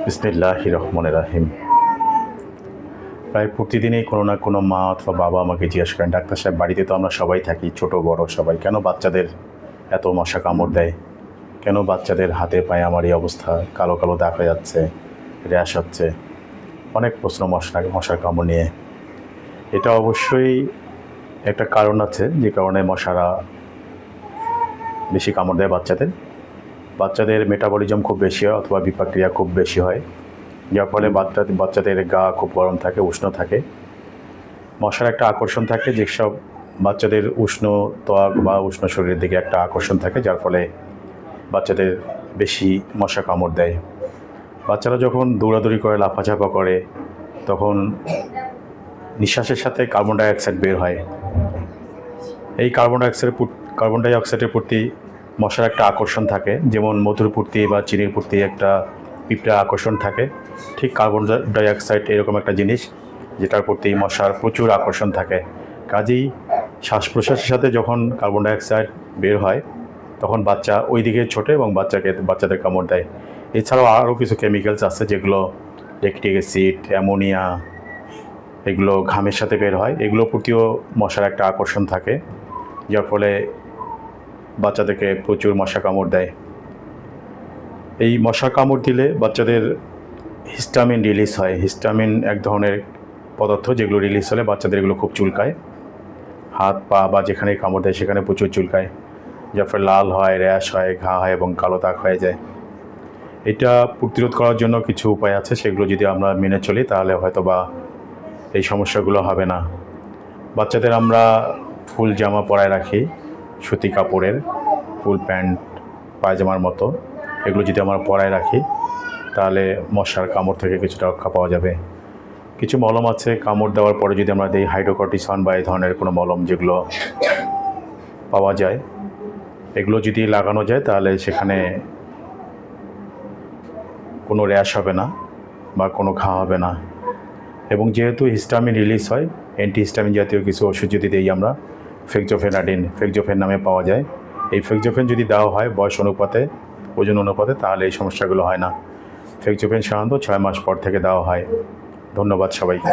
বিসমিল্লাহির রহমানির রহিম। প্রায় প্রতিদিনই কোনো না কোনো মা অথবা বাবা আমাকে জিজ্ঞেস করেন, ডাক্তার সাহেব বাড়িতে তো আমরা সবাই থাকি, ছোট বড় সবাই, কেন বাচ্চাদের এত মশা কামড় দেয়? কেন বাচ্চাদের হাতে পায়ে আমার এই অবস্থা, কালো কালো দাগ হয়ে যাচ্ছে, র্যাশ হচ্ছে? অনেক প্রশ্ন মশার কামড় নিয়ে। এটা অবশ্যই একটা কারণ আছে, যে কারণে মশারা বেশি কামড় দেয় বাচ্চাদের মেটাবলিজম খুব বেশি হয় অথবা বিপাক্রিয়া খুব বেশি হয়, যার ফলে বাচ্চাদের গা খুব গরম থাকে, উষ্ণ থাকে। মশার একটা আকর্ষণ থাকে, যেসব বাচ্চাদের উষ্ণ ত্বক বা উষ্ণ শরীরের দিকে একটা আকর্ষণ থাকে, যার ফলে বাচ্চাদের বেশি মশা কামড় দেয়। বাচ্চারা যখন দৌড়াদৌড়ি করে, লাফাঝাপা করে, তখন নিঃশ্বাসের সাথে কার্বন ডাই অক্সাইড বের হয়। এই কার্বন ডাই অক্সাইডের প্রতি মশার একটা আকর্ষণ থাকে, যেমন মধুর প্রতি বা চিনির প্রতি একটা পিঁপড়া আকর্ষণ থাকে। ঠিক কার্বন ডাই অক্সাইড এরকম একটা জিনিস, যেটার প্রতি মশার প্রচুর আকর্ষণ থাকে। কাজেই শ্বাস প্রশ্বাসের সাথে যখন কার্বন ডাই অক্সাইড বের হয়, তখন বাচ্চা ওই দিকে ছোটে এবং বাচ্চাদের কামড় দেয়। এছাড়াও আরও কিছু কেমিক্যালস আছে, যেগুলো ল্যাকটিক অ্যাসিড, অ্যামোনিয়া, এগুলো ঘামের সাথে বের হয়। এগুলোর প্রতিও মশার একটা আকর্ষণ থাকে, যার ফলে বাচ্চাদেরকে প্রচুর মশা কামড় দেয়। এই মশা কামড় দিলে বাচ্চাদের হিস্টামিন রিলিজ হয়। হিস্টামিন এক ধরনের পদার্থ, যেগুলো রিলিজ হলে বাচ্চাদের এগুলো খুব চুলকায়। হাত পা বা যেখানে কামড় দেয় সেখানে প্রচুর চুলকায়, যার ফলে লাল হয়, র্যাশ হয়, ঘা হয় এবং কালো দাগ হয়ে যায়। এটা প্রতিরোধ করার জন্য কিছু উপায় আছে, সেগুলো যদি আমরা মেনে চলি তাহলে হয়তো বা এই সমস্যাগুলো হবে না। বাচ্চাদের আমরা ফুল জামা পরায় রাখি, সুতি কাপড়ের, ফুল প্যান্ট, পায়জামার মতো, এগুলো যদি আমরা পরায় রাখি তাহলে মশার কামড় থেকে কিছুটা রক্ষা পাওয়া যাবে। কিছু মলম আছে, কামড় দেওয়ার পরে যদি আমরা দিই, হাইড্রোকর্টিসন বা এই ধরনের কোনো মলম যেগুলো পাওয়া যায়, এগুলো যদি লাগানো যায় তাহলে সেখানে কোনো র্যাশ হবে না বা কোনো ঘা হবে না। এবং যেহেতু হিস্টামিন রিলিজ হয়, অ্যান্টিহিস্টামিন জাতীয় কিছু ওষুধ যদি দিই আমরা, ফেক্সোফেন নামে পাওয়া যায়। এই ফেক্সোফেন যদি দেওয়া হয় বয়স অনুপাতে, ওজন অনুপাতে, তাহলে এই সমস্যাগুলো হয় না। ফেক্সোফেন সাধারণত 6 মাস পর থেকে দেওয়া হয়। ধন্যবাদ সবাইকে।